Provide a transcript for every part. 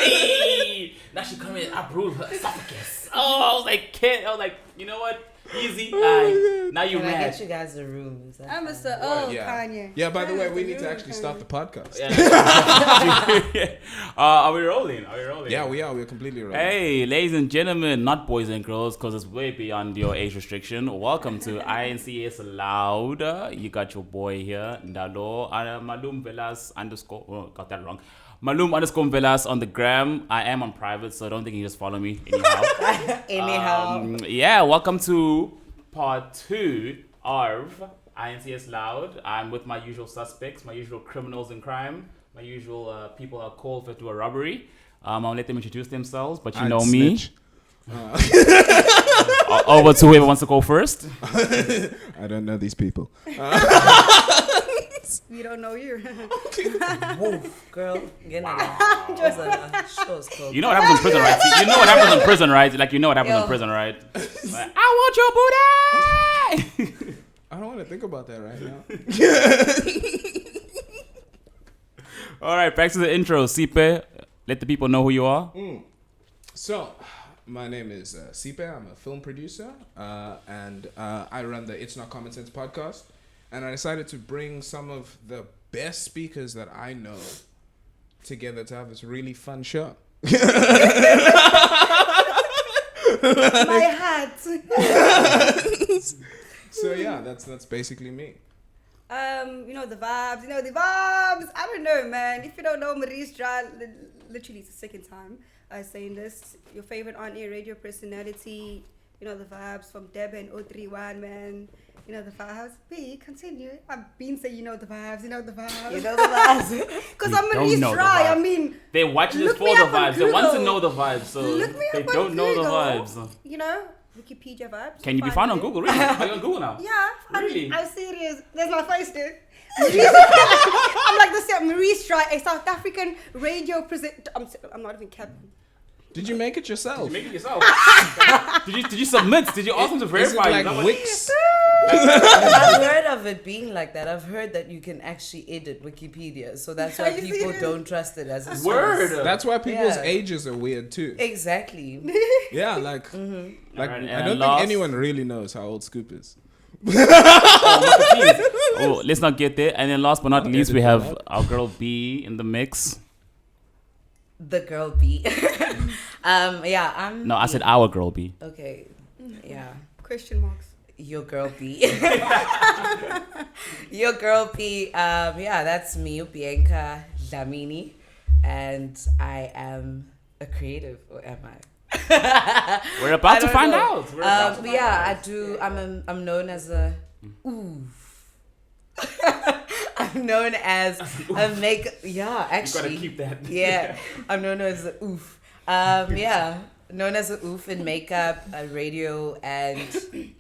Hey! Now she come in, I ruled her esophagus. Oh, I was like, you know what? Easy. Now you Can I mad. get you guys a room? Is that I'm fine? Mr. Kanye. Yeah, by the way, we need to actually start the podcast. Are we rolling? Yeah, we are. We're completely rolling. Hey, ladies and gentlemen, not boys and girls, because it's way beyond your age restriction. Welcome to INCS Loud. You got your boy here, Ndalo Mvelase _ oh, got that wrong. Mvelase on the gram. I am on private, so I don't think you just follow me Anyhow. Yeah, welcome to part 2 of INCS Loud. I'm with my usual suspects, my usual criminals in crime, my usual people that are called for do a robbery. I'll let them introduce themselves, but you know me. Over to whoever wants to go first. I don't know these people. We don't know you. Woof, girl. Get Wow. it. You know what happens in prison, right? See, you know what happens in prison, right? Like, you know what happens in prison, right? Like, I want your booty! I don't want to think about that right now. All right, back to the intro. Siphe, let the people know who you are. So, my name is Siphe. I'm a film producer, and I run the It's Not Common Sense podcast. And I decided to bring some of the best speakers that I know together to have this really fun show. My hat. So yeah, that's basically me. You know the vibes. I don't know, man. If you don't know Mereece, literally it's the second time saying this. Your favorite on-air radio personality. You know the vibes from Deben 031, man. You know the vibes. B, continue. I've been saying you know the vibes. You know the vibes. Because I'm Mereece dry. I mean, they watch this for the vibes. They want to know the vibes, so they don't know the vibes. You know, Wikipedia vibes. Can you be found on Google? Really? Are you on Google now? Yeah. Really? I'm serious. There's my face there. I'm like this. Mereece dry, a South African radio presenter. I'm not even capping. Did you make it yourself? Make it yourself. Did you submit? Did you ask them to verify? Is it like Wix? I've heard of it being like that. I've heard that you can actually edit Wikipedia, so that's why people don't trust it as a source. Word. That's why people's ages are weird too. Exactly. Yeah, like Right, I don't think anyone really knows how old Scoop is. Oh, let's not get there. And then last but not least, we have our girl B in the mix. The girl B. I'm. No, I said our girl B. Okay. Yeah. Question marks. Your girl B. Your girl B. That's me, Bianca Dlamini, and I am a creative, or am I? We're about to find out. I do. I'm known as a oof. I'm known as a make. Yeah, actually. You gotta keep that. Yeah, I'm known as a oof. Known as a oof in makeup, radio, and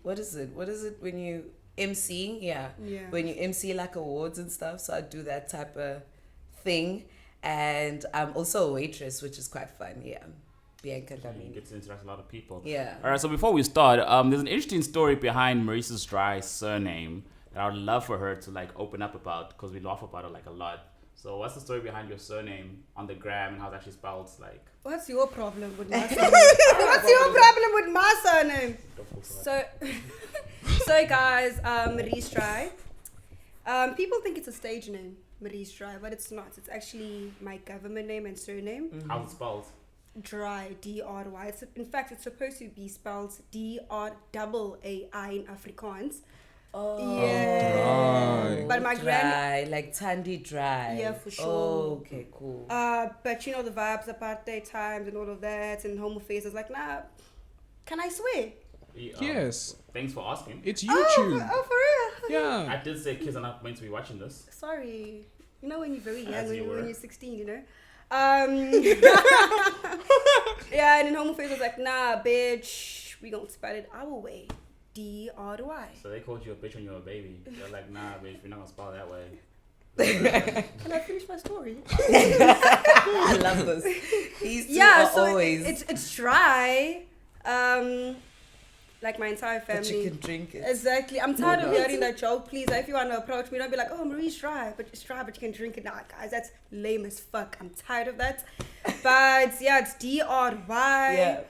what is it? What is it when you MC? Yeah. When you MC like awards and stuff. So I do that type of thing, and I'm also a waitress, which is quite fun. Yeah. Bianca Dlamini. You get to interact with a lot of people. Yeah. All right. So before we start, there's an interesting story behind Mereece's dry surname that I would love for her to like open up about, because we laugh about it like a lot. So what's the story behind your surname on the gram and how it's actually spelled? Like, what's your problem with my surname? What's your problem with my surname? So guys, Mereece Dry. People think it's a stage name, Mereece Dry, but it's not. It's actually my government name and surname. Mm-hmm. How's it spelled? Dry, D-R-Y. In fact, it's supposed to be spelled D-R-A-A-I in Afrikaans. Oh, yeah. Dry. But my dry, like Tandy dry. Yeah, for sure. Oh, okay, cool. But you know the vibes, apartheid times and all of that, and home affairs. I was like, nah, can I swear? Yes. Thanks for asking. It's YouTube. Oh, for real? Yeah. I did say kids are not meant to be watching this. Sorry. You know when you're very young, As you when were. you're 16, you know? Yeah, and then home affairs was like, nah, bitch, we gonna spell it our way. D-R-Y. So they called you a bitch when you were a baby. They're like, nah, bitch, we're not gonna spell it that way. Can I finish my story? I love this. These two are so always. it's dry. like my entire family. But you can drink it. Exactly. I'm tired of hearing that joke. Please, if you want to approach me, don't be like, oh, Mereece, try, but you can drink it now. Guys, that's lame as fuck. I'm tired of that. But yeah, it's DRY. Yeah.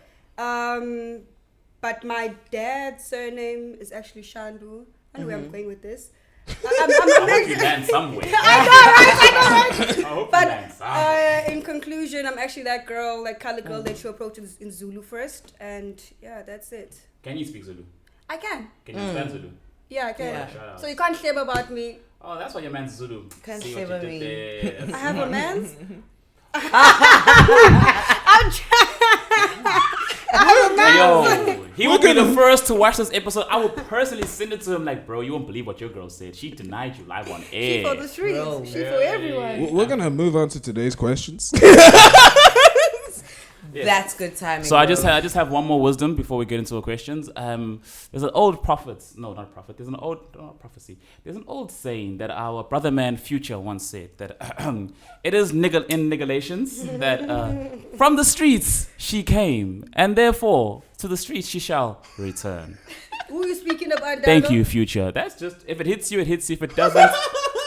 But my dad's surname is actually Shandu. I know where I'm going with this. I hope you land somewhere. I know, right? I hope you But land somewhere. in conclusion, I'm actually that girl, like color girl that you approach in Zulu first. And yeah, that's it. Can you speak Zulu? I can. Can you understand Zulu? Yeah, I can. Yeah. Shout out. So you can't shame about me. Oh, that's why your man's Zulu. Can't See say what you about did me. there. I have a man's. Yo, he will be the first to watch this episode. I will personally send it to him like, bro, you won't believe what your girl said. She denied you live on She for air. the streets. Bro. She for everyone. We're gonna move on to today's questions. Yeah. That's good timing. So I bro. just have one more wisdom before we get into our questions. There's an old prophet. No, not prophet. There's an old prophecy. There's an old saying that our brother man Future once said that it is in Galatians that from the streets she came, and therefore to the streets she shall return. Who are you speaking about? Thank Dano? you, Future. That's just if it hits you, it hits you. If it doesn't,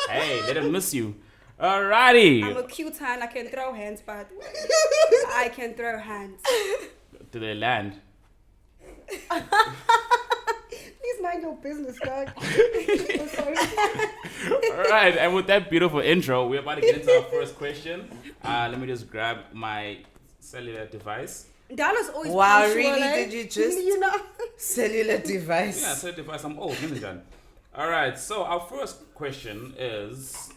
hey, let it miss you. Alrighty. I'm a cute hand. I can throw hands, but I can throw hands. To the land. Please mind your business, dog. I'm sorry. All right, and with that beautiful intro, we're about to get into our first question. Let me just grab my cellular device. Dano's always Wow, punctual, really? eh? Did you just- You know? Cellular device. Yeah, cellular device. I'm old. All right, so our first question is,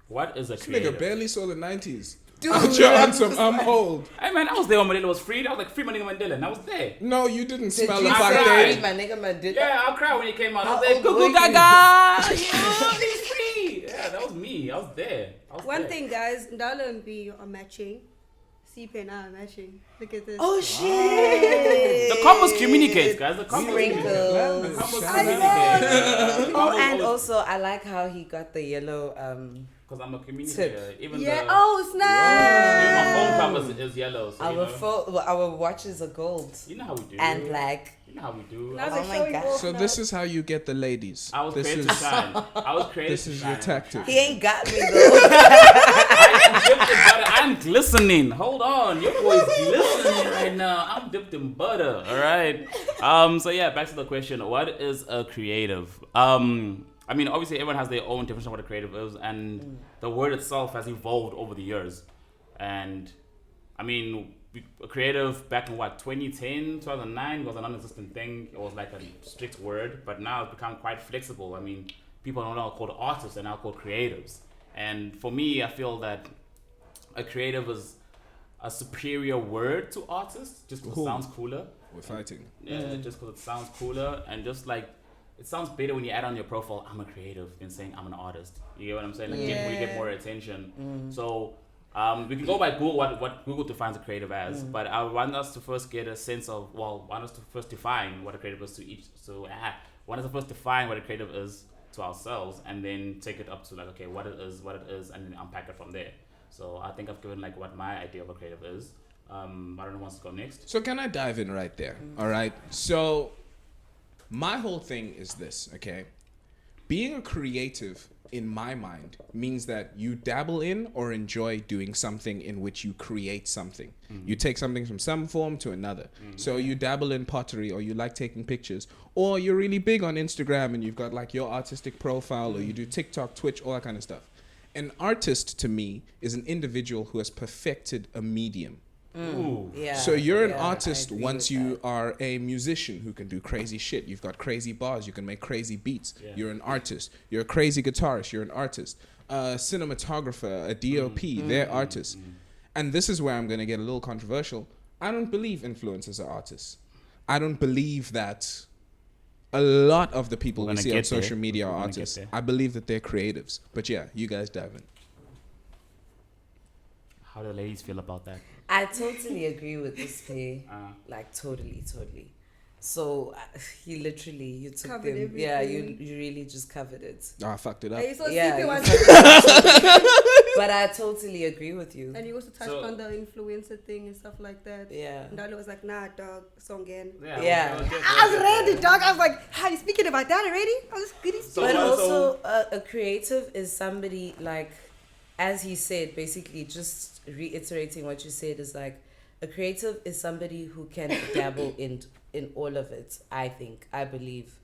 what is a Nigga creative? barely saw the 90s. Dude, Out your anthem, I'm old. Hey man, I was there when Mandela was free. I was like, free my nigga Mandela, and I was there. No, you didn't Did smell you it back say- say then. my nigga Mandela? Yeah, I'll cry when he came out. I How was like, old Goo were Goo you? Gaga, yeah, he's free. Yeah, that was me. I was there. One thing, guys, Ndalo and B are matching. Siphe and I are matching. Look at this. Oh shit! The combos communicates, guys. The combos Sprinkles. communicate. The combos I communicate. Oh, and also I like how he got the yellow. Because I'm a communicator. Even Yeah. the, Oh, even snap. my phone cover is yellow. So you know, Our watches are gold you know how we do. and black. You know how we do. Now Oh they're my showing God. off So now. this is how you get the ladies. I was This created is to shine. I was created this to is shine. your tactic. He ain't got me though. I'm dipped in butter. I'm glistening. Hold on. Your boy's glistening right now. I'm dipped in butter. All right. So yeah, back to the question. What is a creative? I mean, obviously everyone has their own definition of what a creative is, and the word itself has evolved over the years. And I mean, a creative back in 2010, 2009 was a non-existent thing. It was like a strict word, but now it's become quite flexible. I mean, people are now called artists, they're now called creatives. And for me, I feel that a creative is a superior word to artist, just because Cool. it sounds cooler. We're fighting. Yeah, just because it sounds cooler, and just like it sounds better when you add on your profile, I'm a creative, than saying I'm an artist. You get what I'm saying? Like, you get more attention. So we can go by Google, what Google defines a creative as, but I want us to first get a sense of, want us to first define what a creative is to each. So want us to first define what a creative is to ourselves, and then take it up to like, okay, what it is, and then unpack it from there. So I think I've given like what my idea of a creative is. I don't know who wants to go next. So can I dive in right there? All right. So my whole thing is this, okay? Being a creative, in my mind, means that you dabble in or enjoy doing something in which you create something. You take something from some form to another. So you dabble in pottery, or you like taking pictures, or you're really big on Instagram and you've got like your artistic profile, or you do TikTok, Twitch, all that kind of stuff. An artist, to me, is an individual who has perfected a medium. Ooh. Yeah. So you're an yeah, artist I agree once with you that. are a musician who can do crazy shit. You've got crazy bars. You can make crazy beats. Yeah. You're an artist. You're a crazy guitarist. You're an artist. A cinematographer, a DOP, they're artists. And this is where I'm going to get a little controversial. I don't believe influencers are artists. I don't believe that a lot of the people We're we gonna see on get there. social media We're are gonna get artists. there. I believe that they're creatives. But yeah, you guys dive in. How do the ladies feel about that? I totally agree with this pay. Uh, Like totally. So you literally you took Covered them. Yeah, you everything. really just covered it. Oh, I fucked it up. Hey, so Yeah, Siphe you wants But I totally agree with you. And you also touched on the influencer thing and stuff like that. Yeah. Ndalo was like, nah, dog, song again. Yeah. I was ready, dog. I was like, how you speaking about that already? I was goody. But also, a creative is somebody like, as he said, basically just reiterating what you said is like, a creative is somebody who can dabble in all of it. I believe.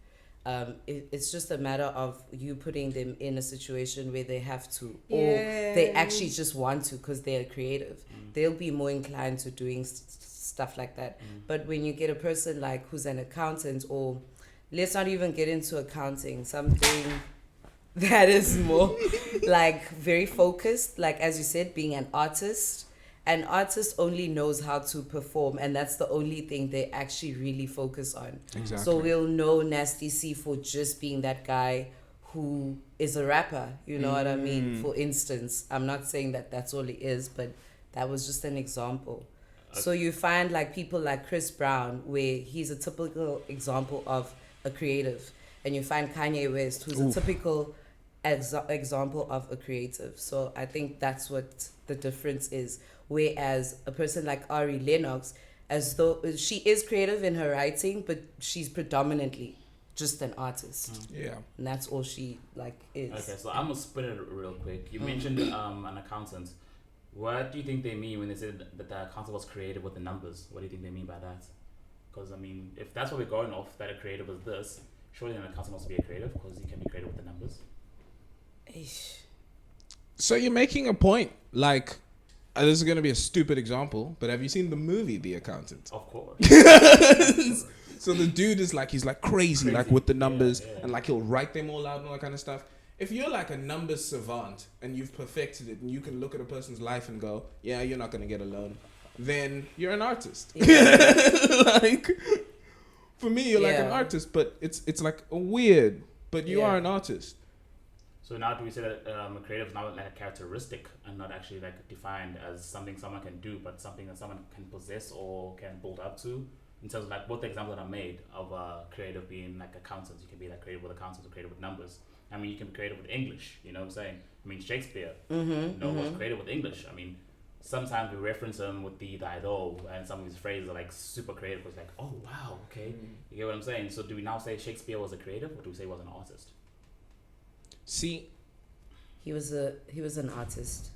It's just a matter of you putting them in a situation where they have to, or they actually just want to because they're creative. They'll be more inclined to doing stuff like that. But when you get a person like who's an accountant, or let's not even get into accounting, something that is more like very focused, like as you said, being an artist. An artist only knows how to perform, and that's the only thing they actually really focus on. Exactly. So we'll know Nasty C for just being that guy who is a rapper. You know what I mean? For instance, I'm not saying that that's all he is, but that was just an example. So you find like people like Chris Brown, where he's a typical example of a creative, and you find Kanye West, who's a typical example of a creative. So I think that's what the difference is. Whereas a person like Ari Lennox, as though she is creative in her writing, but she's predominantly just an artist. Yeah. And that's all she is. Okay, so I'm gonna spin it real quick. You mentioned an accountant. What do you think they mean when they say that the accountant was creative with the numbers? What do you think they mean by that? Because I mean, if that's what we're going off, that a creative is this, surely an accountant must be a creative because you can be creative with the numbers. So you're making a point, like, this is going to be a stupid example, but have you seen the movie The Accountant? Of course. So the dude is like, he's like crazy. Like with the numbers, and like he'll write them all out and all that kind of stuff. If you're like a numbers savant and you've perfected it and you can look at a person's life and go, yeah, you're not going to get a loan, then you're an artist. Like, for me, you're like an artist, but it's like weird, but you are an artist. So now do we say that a creative is not like a characteristic and not actually like defined as something someone can do, but something that someone can possess or can build up to? In terms of like both the example that I made of creative being like accountants, you can be like creative with accountants or creative with numbers. I mean, you can be creative with English, you know what I'm saying? I mean, Shakespeare, was creative with English. I mean, sometimes we reference him with the idol, and some of his phrases are like super creative. It's like, oh wow, okay, you get what I'm saying? So do we now say Shakespeare was a creative, or do we say he was an artist? See, he was an artist.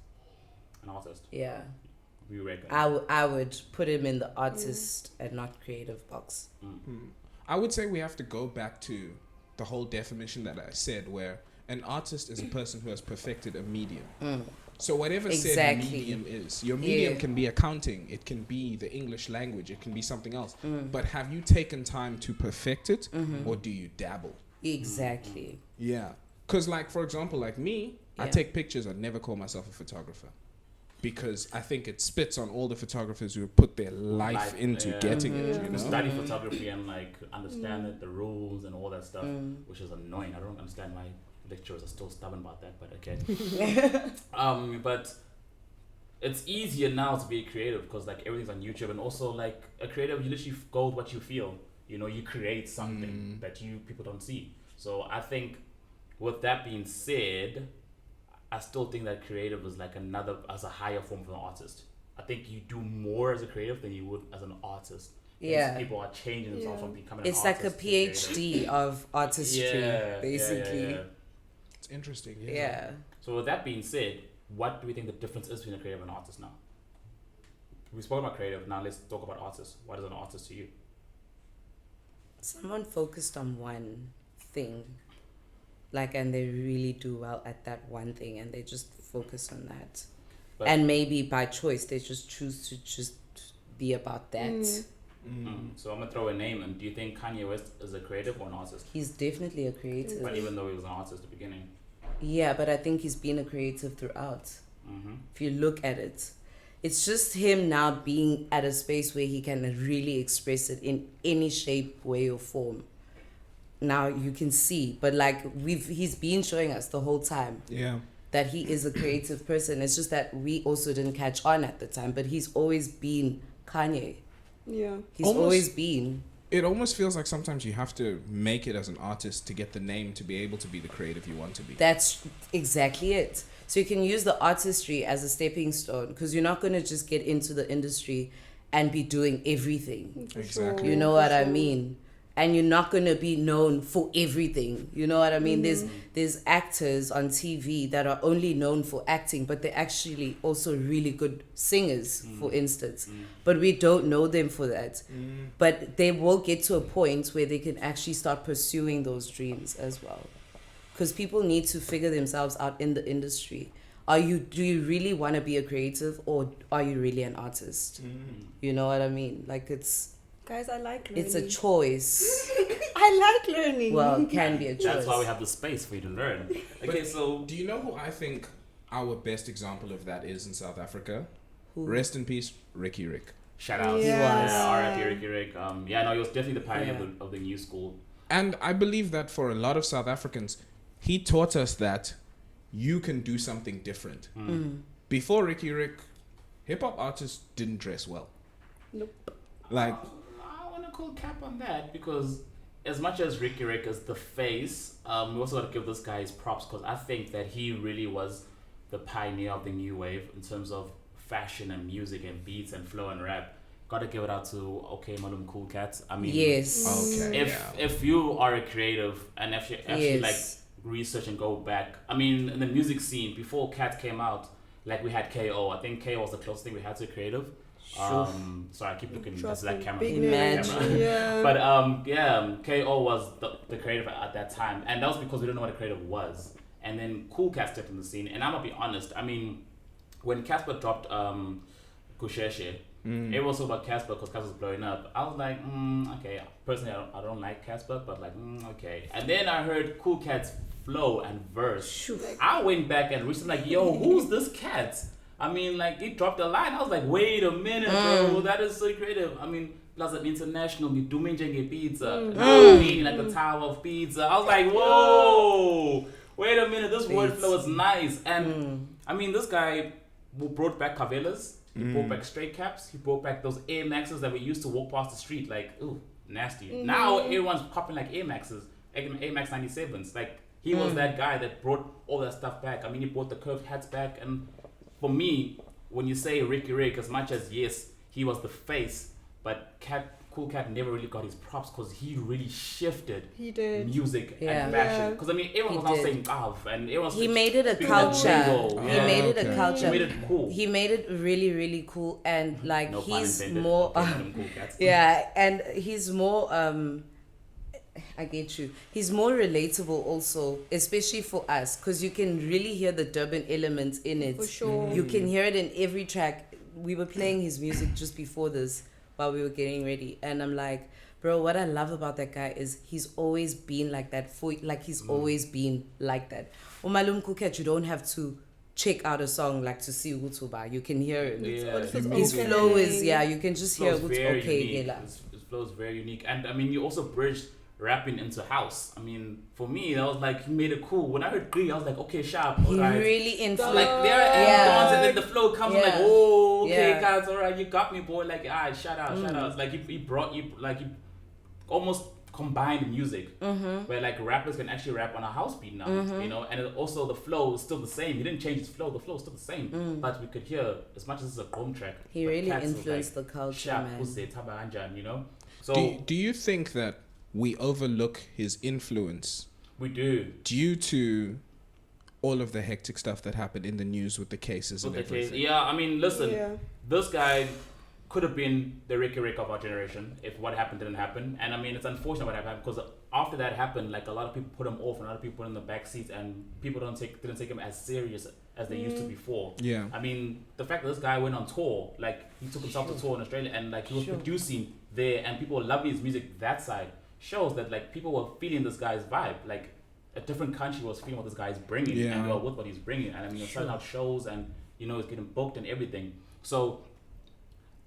An artist. Yeah. We reckon. I would put him in the artist and not creative box. I would say we have to go back to the whole definition that I said, where an artist is a person who has perfected a medium. So whatever said medium is, your medium can be accounting, it can be the English language, it can be something else. But have you taken time to perfect it, or do you dabble? Exactly. Yeah. Because, like, for example, like me, I take pictures. I never call myself a photographer because I think it spits on all the photographers who have put their life into getting it, you know? Study photography and, like, understand it, the rules and all that stuff, which is annoying. I don't understand why lecturers are still stubborn about that, but okay. But it's easier now to be creative because, like, everything's on YouTube. And also, like, a creative, you literally go with what you feel. You know, you create something that people don't see. So I think... with that being said, I still think that creative is like as a higher form of an artist. I think you do more as a creative than you would as an artist. Yeah. People are changing themselves from becoming it's an artist. It's like a PhD of artistry, basically. Yeah. It's interesting. Yeah. So with that being said, what do we think the difference is between a creative and an artist now? We spoke about creative, now let's talk about artists. What is an artist to you? Someone focused on one thing. Like, and they really do well at that one thing, and they just focus on that. But and maybe by choice, they just choose to just be about that. So I'm going to throw a name in. Do you think Kanye West is a creative or an artist? He's definitely a creative. But even though he was an artist at the beginning. Yeah, but I think he's been a creative throughout. If you look at it. It's just him now being at a space where he can really express it in any shape, way, or form. Now you can see, but like he's been showing us the whole time that he is a creative person. It's just that we also didn't catch on at the time, but he's always been Kanye. Yeah. He's always been. It almost feels like sometimes you have to make it as an artist to get the name to be able to be the creative you want to be. That's exactly it. So you can use the artistry as a stepping stone, because you're not going to just get into the industry and be doing everything. Exactly. You know what I mean? And you're not going to be known for everything. You know what I mean? There's actors on TV that are only known for acting, but they're actually also really good singers, for instance. But we don't know them for that. But they will get to a point where they can actually start pursuing those dreams as well. Because people need to figure themselves out in the industry. Do you really want to be a creative, or are you really an artist? You know what I mean? Like, Guys, I like learning. it's a choice. I like learning. Well, it can be a choice. That's why we have the space for you to learn. Okay, so Do you know who I think our best example of that is in South Africa? Who? Rest in peace, Riky Rick. shout out. Yeah. R.I.P. Riky Rick. He was definitely the pioneer of the new school. And I believe that for a lot of South Africans, he taught us that you can do something different. Before Riky Rick, hip hop artists didn't dress well. Nope. Like, I want to call cap on that, because as much as Riky Rick is the face, we also got to give this guy his props, because I think that he really was the pioneer of the new wave in terms of fashion and music and beats and flow and rap. Got to give it out to Okmalumekoolkat. I mean, Yes. okay. if you are a creative and if you actually like research and go back, I mean, in the music scene before Cat came out, like we had KO. I think KO was the closest thing we had to creative. Sorry, I keep looking at that camera. Imagine. Yeah. But KO was the creative at that time, and that was because we didn't know what a creative was. And then Cool Cat stepped in the scene, and I'm gonna be honest. I mean, when Casper dropped Kusheshe, it was all about Casper because Casper was blowing up. I was like, okay. Personally, I don't like Casper, but like, okay. And then I heard Cool Cat's flow and verse. I went back and researched, like, yo, who's this cat? I mean, like, he dropped a line. I was like, wait a minute, bro. That is so creative. I mean, plus an international, ngidume njengepizza. Like the Tower of Pizza. I was like, whoa. Wait a minute, this word flow is nice. And I mean, this guy brought back Cavelas. He brought back straight caps. He brought back those Air Maxes that we used to walk past the street. Like, ooh, nasty. Now everyone's popping like Air Maxes, Air Max 97s. Like, he was that guy that brought all that stuff back. I mean, he brought the curved hats back. And for me, when you say Riky Rick, as much as, yes, he was the face, but Cool Cat never really got his props because he really shifted music and fashion. Because, I mean, everyone was now saying Gav, and everyone was made it a culture. He made it a culture. He made it cool. He made it really, really cool. And, like, No he's pun intended. more... Cool Cats. yeah, and he's more... I get you. He's more relatable also, especially for us, because you can really hear the Durban elements in it. For sure. You can hear it in every track. We were playing his music just before this while we were getting ready. And I'm like, bro, what I love about that guy is he's always been like that. He's always been like that. Okmalumekoolkat, you don't have to check out a song like to see Utuba. You can hear it. His flow is, you can just hear His flow is very unique. And I mean, you also bridged rapping into house. I mean, for me, that was like, he made it cool. When I heard Green, I was like, okay, sharp. He right. really influenced. Like, there and then the flow comes like, oh, okay, guys, all right, you got me, boy. Like, shout out. It's like, he brought you, like, he almost combined music where like rappers can actually rap on a house beat now, you know, and also the flow is still the same. He didn't change his flow. The flow is still the same, but we could hear, as much as it's a Chrome track, he really influenced the culture, man. You know. So do you think that we overlook his influence? We do. Due to all of the hectic stuff that happened in the news with the cases and everything. Yeah, I mean, listen, this guy could have been the Riky Rick of our generation if what happened didn't happen. And I mean, it's unfortunate what happened because after that happened, like, a lot of people put him off and a lot of people put him in the back seats, and people didn't take him as serious as they used to before. Yeah. I mean, the fact that this guy went on tour, like, he took himself to tour in Australia, and like, he was producing there, and people loved his music that side, shows that like people were feeling this guy's vibe. Like, a different country was feeling what this guy is bringing, and we were with what he's bringing. And I mean, he's selling out shows, and you know, he's getting booked and everything. So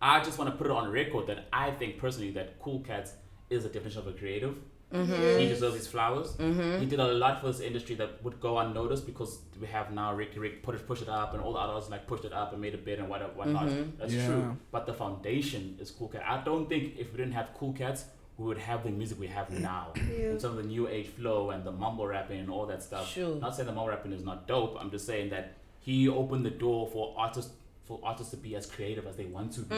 I just want to put it on record that I think personally that Cool Cats is a definition of a creative. He deserves his flowers. He did a lot for this industry that would go unnoticed because we have now Riky Rick push it up, and all the others like pushed it up and made a bid and whatnot. That's true. But the foundation is Cool Cat. I don't think if we didn't have Cool Cats, we would have the music we have now. In terms of the new age flow and the mumble rapping and all that stuff. Not saying the mumble rapping is not dope. I'm just saying that he opened the door for artists to be as creative as they want to be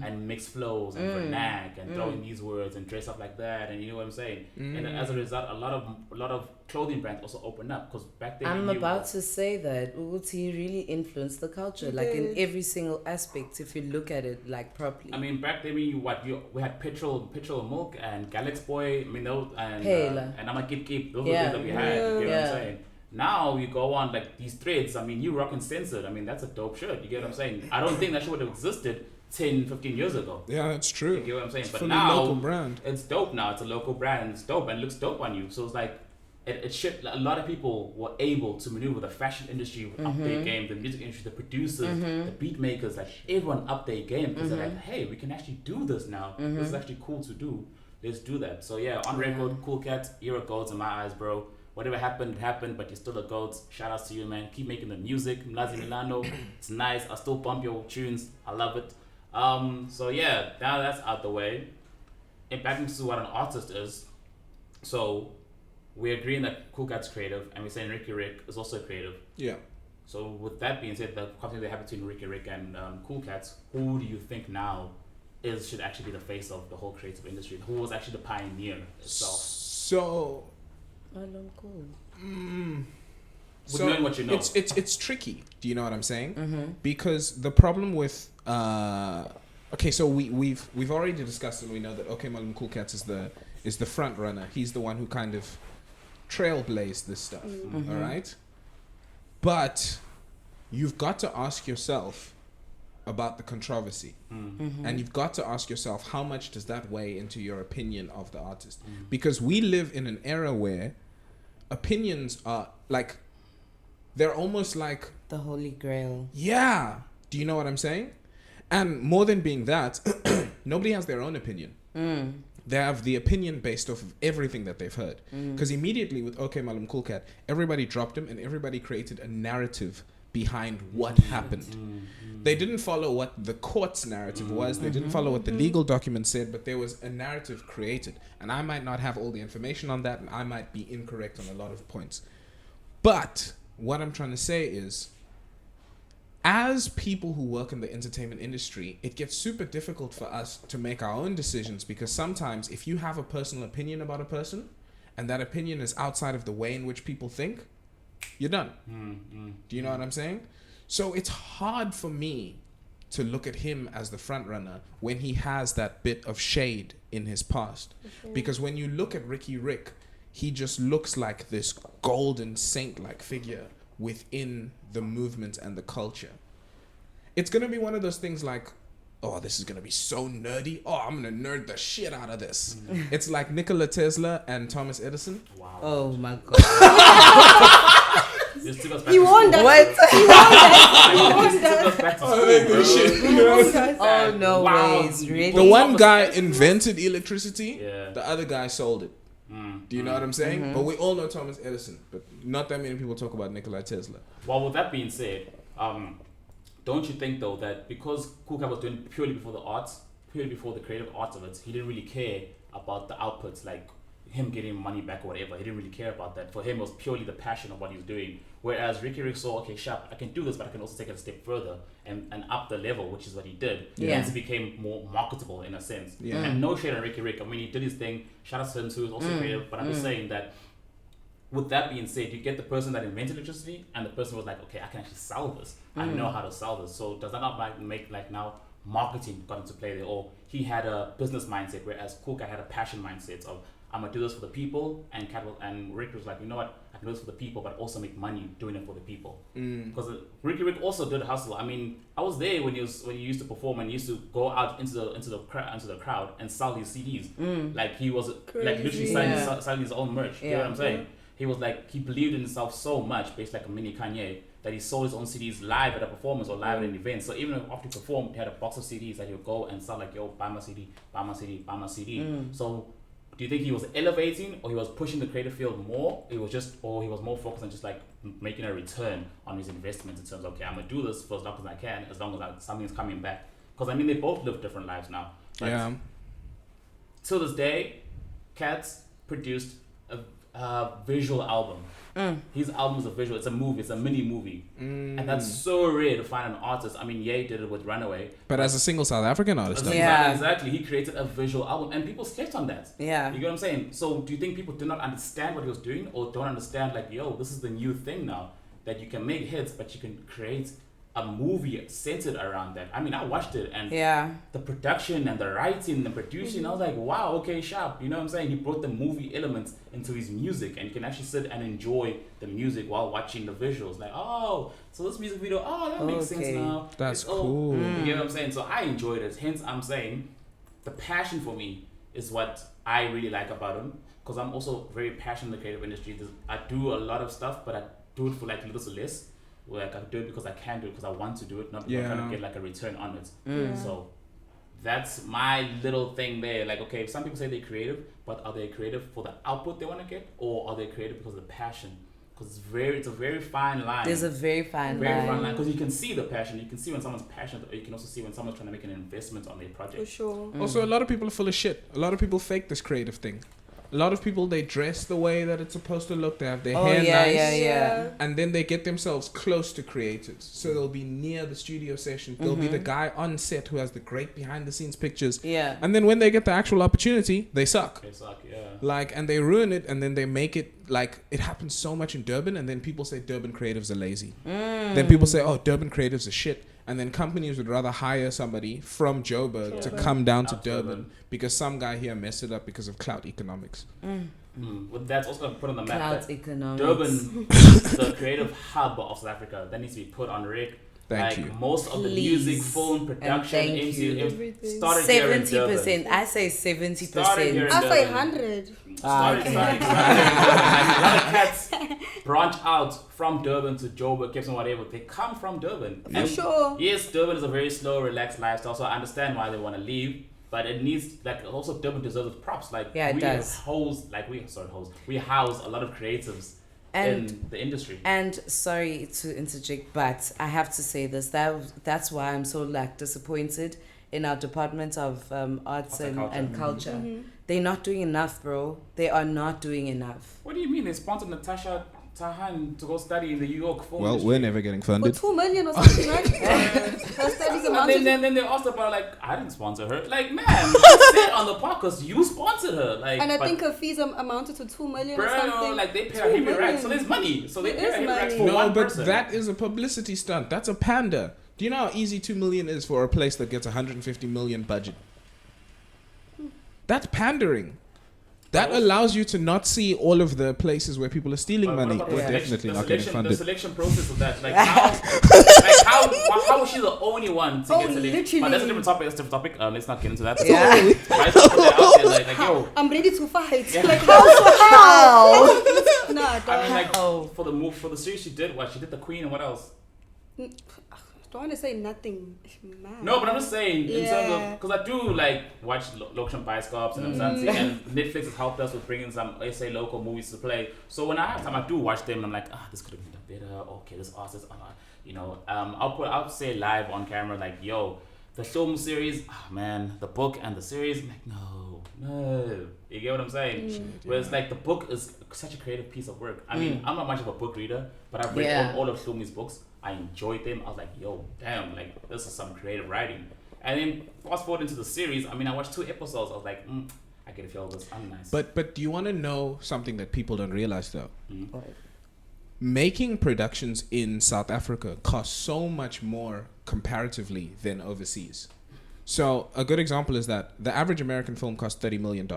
and mix flows and vernac and throw in these words and dress up like that, and you know what I'm saying. And as a result, a lot of clothing brands also opened up, because back then I'm about to say that Uti really influenced the culture, like in every single aspect. If you look at it like properly, I mean, back then we had petrol milk and Galax Boy, I mean, those and I'ma keep those were things that we had. You know what I'm saying? Now you go on like these threads. I mean, you rocking censored. I mean, that's a dope shirt. You get what I'm saying? I don't think that shit would have existed 10, 15 years ago. Yeah, that's true. You get what I'm saying? It's but now local brand. It's dope now. It's a local brand. And it's dope and it looks dope on you. So it's like it should. A lot of people were able to maneuver the fashion industry up their game, the music industry, the producers, the beat makers, like everyone up their game, because they're like, hey, we can actually do this now. This is actually cool to do. Let's do that. So yeah, on record, Cool Cat, you're a goat in my eyes, bro. Whatever happened, but you're still a goat. Shout out to you, man. Keep making the music. Mlazi Milano. It's nice. I still bump your tunes. I love it. So yeah, now that's out the way. And back into what an artist is. So we're agreeing that Cool Cat's creative, and we're saying Riky Rick is also creative. Yeah. So with that being said, the conflict that happened between Riky Rick and Cool Cats, who do you think now should actually be the face of the whole creative industry? Who was actually the pioneer itself? So knowing what you know, it's tricky. Do you know what I'm saying? Because the problem with okay, so we've already discussed, and we know that Okmalumekoolkat is the front runner. He's the one who kind of trailblazed this stuff. All right, but you've got to ask yourself about the controversy, and you've got to ask yourself, how much does that weigh into your opinion of the artist? Because we live in an era where opinions are like, they're almost like the holy grail. Yeah, do you know what I'm saying? And more than being that, nobody has their own opinion. They have the opinion based off of everything that they've heard. Because immediately with Okmalumekoolkat, everybody dropped him and everybody created a narrative behind what happened. They didn't follow what the court's narrative was. They didn't follow what the legal document said, but there was a narrative created. And I might not have all the information on that, and I might be incorrect on a lot of points. But what I'm trying to say is, as people who work in the entertainment industry, it gets super difficult for us to make our own decisions, because sometimes if you have a personal opinion about a person and that opinion is outside of the way in which people think, you're done. Do you know what I'm saying? So it's hard for me to look at him as the front runner when he has that bit of shade in his past. Because when you look at Riky Rick, he just looks like this golden saint-like figure within the movement and the culture. It's going to be one of those things like, oh, this is going to be so nerdy. Oh, I'm going to nerd the shit out of this. It's like Nikola Tesla and Thomas Edison. Wow. Oh my God. He won that. What? He won that. Oh, no ways. Really? The one guy invented electricity, the other guy sold it. Do you know what I'm saying? But we all know Thomas Edison, but not that many people talk about Nikola Tesla. Well, with that being said, don't you think though that because Cool Cat was doing purely before the arts, purely before the creative arts of it, he didn't really care about the outputs, like him getting money back or whatever. He didn't really care about that. For him, it was purely the passion of what he was doing. Whereas Riky Rick saw, okay, sharp, I can do this, but I can also take it a step further and up the level, which is what he did. Hence it became more marketable in a sense. And no shade on Riky Rick. I mean, he did his thing. Shout out to him too. He's also creative. But I'm just saying that with that being said, you get the person that invented electricity and the person was like, okay, I can actually sell this. I know how to sell this. So does that not make like now marketing got into play there? Or he had a business mindset, whereas Cool Cat had a passion mindset of, I'm gonna do this for the people, and Rick was like, you know what, I can do this for the people, but also make money doing it for the people. Because Riky Rick also did hustle. I mean, I was there when he used to perform and he used to go out into the crowd and sell his CDs. Like he was like literally selling his own merch. You know what I'm saying? He was like, he believed in himself so much, based like a mini Kanye, that he sold his own CDs live at a performance or live at an event. So even after he performed, he had a box of CDs that he would go and sell, like, yo, buy my CD, buy my CD, buy my CD. So do you think he was elevating, or he was pushing the creative field more? Or he was more focused on just like making a return on his investments in terms of, okay, I'm gonna do this for as long as I can, as long as something's coming back. Because I mean, they both live different lives now. But till this day, Cats produced visual album. His album is a visual. It's a movie. It's a mini movie, and that's so rare to find an artist. I mean, Ye did it with Runaway, but as a single South African artist, exactly. He created a visual album, and people slept on that. Yeah, you get what I'm saying. So, do you think people did not understand what he was doing, or don't understand like, yo, this is the new thing now that you can make hits, but you can create a movie centered around that. I mean, I watched it, and the production and the writing and the producing, I was like, wow, okay, sharp. You know what I'm saying? He brought the movie elements into his music, and you can actually sit and enjoy the music while watching the visuals. Like, oh, so this music video, that makes sense now. That's cool. You get what I'm saying? So I enjoyed it. Hence, I'm saying the passion for me is what I really like about him, because I'm also very passionate in the creative industry. I do a lot of stuff, but I do it for like little to less. Like I do it because I can do it because I want to do it, not because I'm trying to get like a return on it. So that's my little thing there. Like, okay, some people say they're creative, but are they creative for the output they want to get, or are they creative because of the passion? Because it's a very fine line. There's a very fine line. Because you can see the passion. You can see when someone's passionate, or you can also see when someone's trying to make an investment on their project. For sure. Also, a lot of people are full of shit. A lot of people fake this creative thing. A lot of people, they dress the way that it's supposed to look. They have their hair nice. And then they get themselves close to creatives. So they'll be near the studio session. They'll be the guy on set who has the great behind the scenes pictures. Yeah. And then when they get the actual opportunity, they suck. They suck, yeah. Like, and they ruin it, and then they make it, like, it happens so much in Durban, and then people say Durban creatives are lazy. Then people say, oh, Durban creatives are shit. And then companies would rather hire somebody from Joburg to come down to Durban because some guy here messed it up because of clout economics. Well, that's also put on the map. Clout economics. Durban, the creative hub of South Africa, that needs to be put on Rick. Thank you. Most of the music, film, production, everything. started here in 70%. I say 70%. I say 100. Started here. Like, a lot of cats branch out from Durban to Joburg, Cape Town, whatever. They come from Durban. For sure. Yes, Durban is a very slow, relaxed lifestyle, so I understand why they want to leave. But it needs, like, also Durban deserves props. Like, it does. We house a lot of creatives in the industry. And sorry to interject, but I have to say this. That's why I'm so like disappointed in our Department of Arts and Culture. They're not doing enough, bro. They are not doing enough. What do you mean? They sponsored Natasha Tahan to go study in the New York film industry. We're never getting funded. For $2 million or something, right? Her studies and then they asked about, like, I didn't sponsor her. Like, man, you said on the podcast you sponsored her. Like, and I think her fees amounted to $2 million or something. Like, they pay her heavy racks, so there's money. So they pay her heavy racks for one person. No, but that is a publicity stunt. That's a pander. Do you know how easy $2 million is for a place that gets $150 million budget? That's pandering. That allows you to not see all of the places where people are stealing money. We're definitely not getting funded. The selection process of that, like how was she the only one to get selected? Literally. But that's a different topic. Let's not get into that. Yeah. Right, so put that out there, like, yo, I'm ready to fight. Yeah. Like, how? No, I don't. I mean, like, for the series she did the Queen and what else? Don't want to say nothing. Man. No, but I'm just saying in terms of, because I do like watch Loksham Bioscopes and and Netflix has helped us with bringing some SA local movies to play. So when I have time, I do watch them and I'm like, this could have been better. Okay, this artist, I'll say live on camera like, yo, the film series, man, the book and the series. I'm like, no, you get what I'm saying? Whereas like the book is such a creative piece of work. I mean, I'm not much of a book reader, but I've read all of Shlomi's books. I enjoyed them. I was like, yo, damn, like, this is some creative writing. And then fast forward into the series, I mean, I watched 2 episodes. I was like, I get a feel of this. I'm nice. But do you want to know something that people don't realize, though? Right. Making productions in South Africa costs so much more comparatively than overseas. So a good example is that the average American film costs $30 million.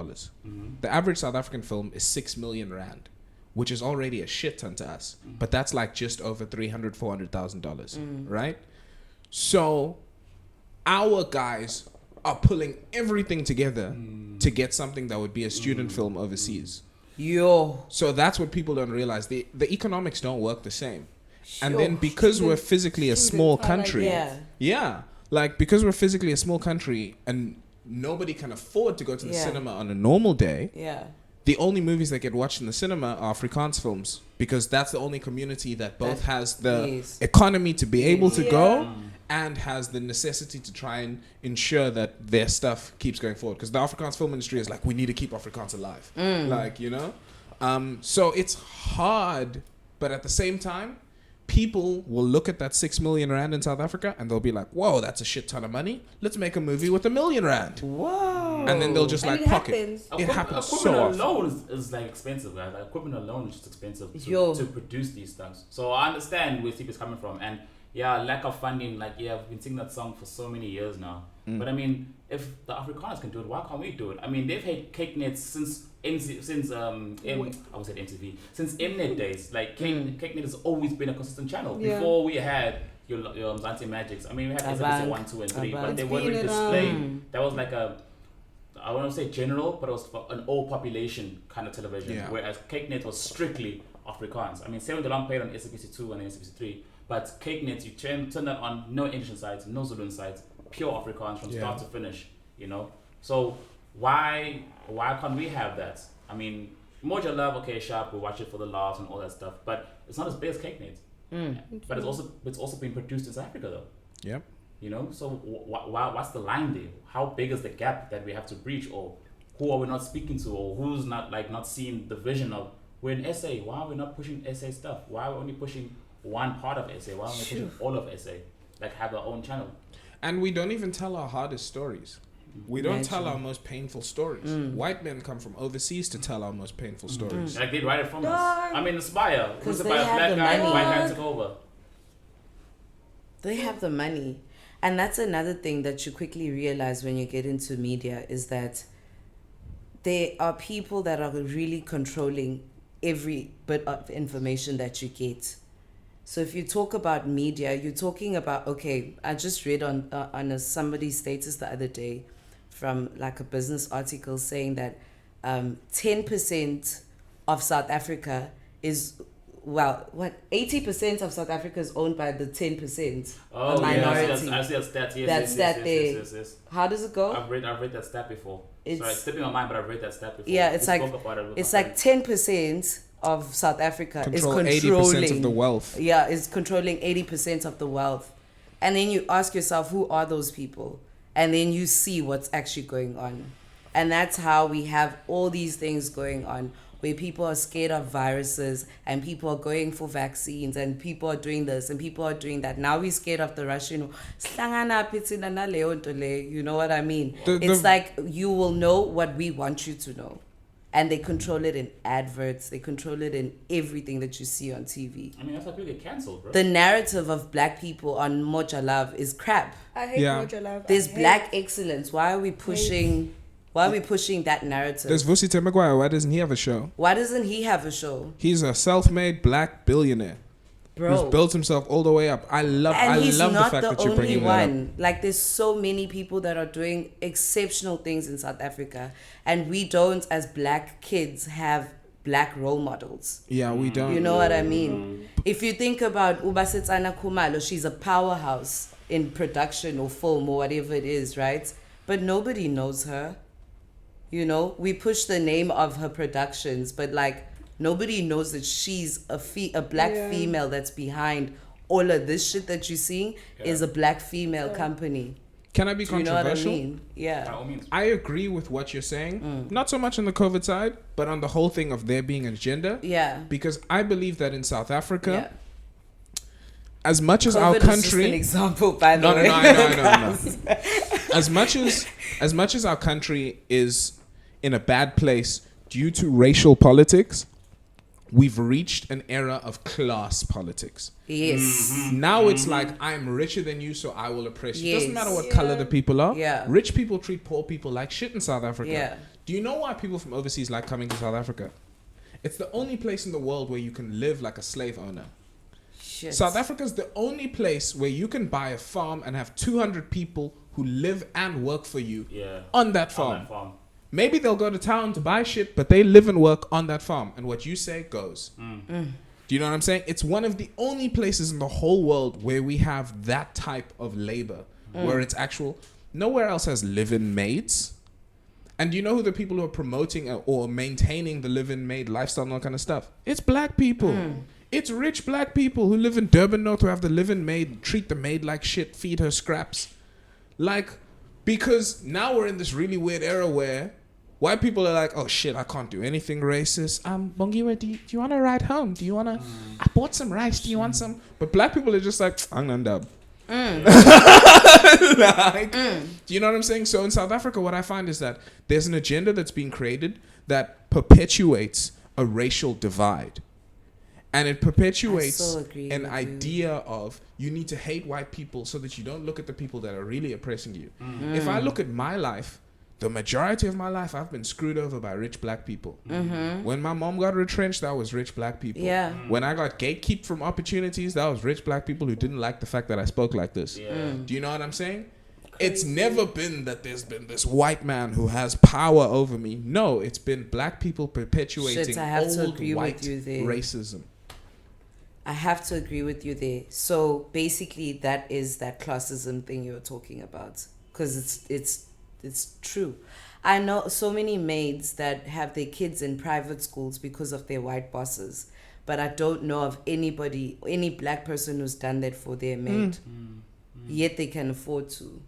The average South African film is 6 million rand. Which is already a shit ton to us. But that's like just over $300,000, $400,000, right? So our guys are pulling everything together to get something that would be a student film overseas. Yo. So that's what people don't realize. The economics don't work the same. And then because we're physically a small country, because we're physically a small country and nobody can afford to go to the cinema on a normal day, the only movies that get watched in the cinema are Afrikaans films because that's the only community that both has the economy to be able to go and has the necessity to try and ensure that their stuff keeps going forward. Because the Afrikaans film industry is like, we need to keep Afrikaans alive. Like, you know? So it's hard, but at the same time, people will look at that 6 million rand in South Africa and they'll be like, whoa, that's a shit ton of money. Let's make a movie with 1 million rand. Whoa. And then they'll just And like it pocket. happens. It happens so Equipment often. alone is like expensive, guys. Like equipment alone is just expensive Yo. to produce these things. So I understand where Siphe is coming from, and yeah, lack of funding. Like we've been singing that song for so many years now. But I mean, if the Afrikaners can do it, why can't we do it? I mean, they've had cake nets since I would say MTV, since Mnet days. Like cake net has always been a consistent channel. Yeah. Before we had your Mzansi Magics. I mean, we had SABC 1, 2, and 3, but they It's weren't really been displayed. That was like I want to say general, but it was for an all population kind of television. Yeah. Whereas Cake Net was strictly Afrikaans. I mean, Seven Dalam played on SABC 2 and SABC 3, but Cake Net, you turn that on, no English sides, no Zulu sides, pure Afrikaans from start to finish, you know? So why can't we have that? I mean, Moja Love, okay, sharp, we watch it for the laughs and all that stuff, but it's not as big as Cake Net. But it's also been produced in South Africa though. Yep. You know, so what's the line there? How big is the gap that we have to breach, or who are we not speaking to, or who's not seeing the vision of we're in SA? Why are we not pushing SA stuff? Why are we only pushing one part of SA? Why are we pushing all of SA? Like have our own channel. And we don't even tell our hardest stories. We don't tell our most painful stories. White men come from overseas to tell our most painful stories. Like they write it from us. I mean, Inspire. Because Inspire, they have black the guy, money. white guy took over. They have the money. And that's another thing that you quickly realize when you get into media is that there are people that are really controlling every bit of information that you get. So if you talk about media, you're talking about, okay, I just read on somebody's status the other day from like a business article saying that 10% of South Africa is, 80% of South Africa is owned by the 10%, Oh, a minority. I see that stat. Yes, That's that there. yes. How does it go? I've read that stat before. It's- Sorry, it's slipping my mind, but I've read that stat before. Yeah, it's We like spoke about it with it's my like 10% of South Africa Control is controlling 80% of the wealth. Yeah, is controlling 80% of the wealth. And then you ask yourself, who are those people? And then you see what's actually going on. And that's how we have all these things going on, where people are scared of viruses and people are going for vaccines and people are doing this and people are doing that. Now we're scared of the Russian. You know what I mean? It's like you will know what we want you to know. And they control it in adverts. They control it in everything that you see on TV. I mean, that's like we get cancelled, bro. The narrative of black people on Moja Love is crap. I hate Yeah. Mojo Love. There's I hate- black excellence. Why are we pushing that narrative? There's Vusi Temagwaya. Why doesn't he have a show? Why doesn't he have a show? He's a self-made black billionaire who's Bro. built himself all the way up. I love He's the not fact the that you're only bringing that up. one. Like there's so many people that are doing exceptional things in South Africa, and we don't, as black kids, have black role models. Yeah, we don't. You know what I mean? If you think about Ubasetsana Khumalo, she's a powerhouse in production or film or whatever it is, right? But nobody knows her. You know, we push the name of her productions, but like nobody knows that she's a black Yeah. female that's behind all of this shit that you're seeing is a black female company. Can I be Do you know what I controversial? mean? By Yeah. all means. I agree with what you're saying. Not so much on the COVID side, but on the whole thing of there being an agenda. Yeah. Because I believe that in South Africa, Yeah. as much as COVID our is just an country, example, by the no, way. no. as much as our country is in a bad place due to racial politics, we've reached an era of class politics. Yes. Now it's like, I'm richer than you, so I will oppress you. Doesn't Yes. matter what color the people are. Yeah. Rich people treat poor people like shit in South Africa. Yeah. Do you know why people from overseas like coming to South Africa? It's the only place in the world where you can live like a slave owner. Shit. South Africa's the only place where you can buy a farm and have 200 people who live and work for you Yeah. on that On farm. that farm. Maybe they'll go to town to buy shit, but they live and work on that farm. And what you say goes. Do you know what I'm saying? It's one of the only places in the whole world where we have that type of labor, where it's actual. Nowhere else has live-in maids. And do you know who the people who are promoting or maintaining the live-in maid lifestyle and all kind of stuff? It's black people. It's rich black people who live in Durban North who have the live-in maid, treat the maid like shit, feed her scraps. Like, because now we're in this really weird era where white people are like, oh shit, I can't do anything racist. Bongiwe, do you want to ride home? Do you want to? I bought some rice. Do you want some? But black people are just like, I'm dub. Do you know what I'm saying? So in South Africa, what I find is that there's an agenda that's being created that perpetuates a racial divide. And it perpetuates an idea of you need to hate white people so that you don't look at the people that are really oppressing you. If I look at my life, the majority of my life, I've been screwed over by rich black people. When my mom got retrenched, that was rich black people. When I got gatekept from opportunities, that was rich black people who didn't like the fact that I spoke like this. Do you know what I'm saying? It's never been that there's been this white man who has power over me. No, it's been black people perpetuating old white racism. I have to agree with you there. So basically, that is that classism thing you're talking about, because it's true. I know so many maids that have their kids in private schools because of their white bosses, but I don't know of anybody, any black person who's done that for their maid. Yet they can afford to.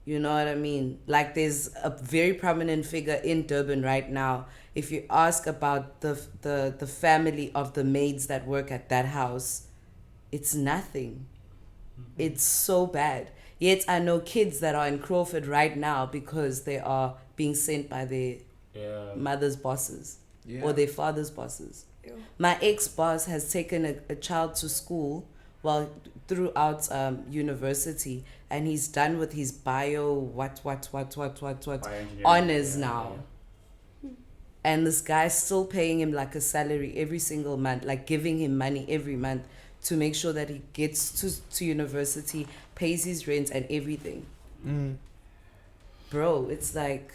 You know what I mean? Like, there's a very prominent figure in Durban right now. If you ask about the family of the maids that work at that house, it's nothing. It's so bad. Yet I know kids that are in Crawford right now because they are being sent by their mother's bosses or their father's bosses. My ex-boss has taken a child to school throughout university, and he's done with his honors now. And this guy's still paying him like a salary every single month, like giving him money every month to make sure that he gets to university, pays his rent and everything. Bro, it's like,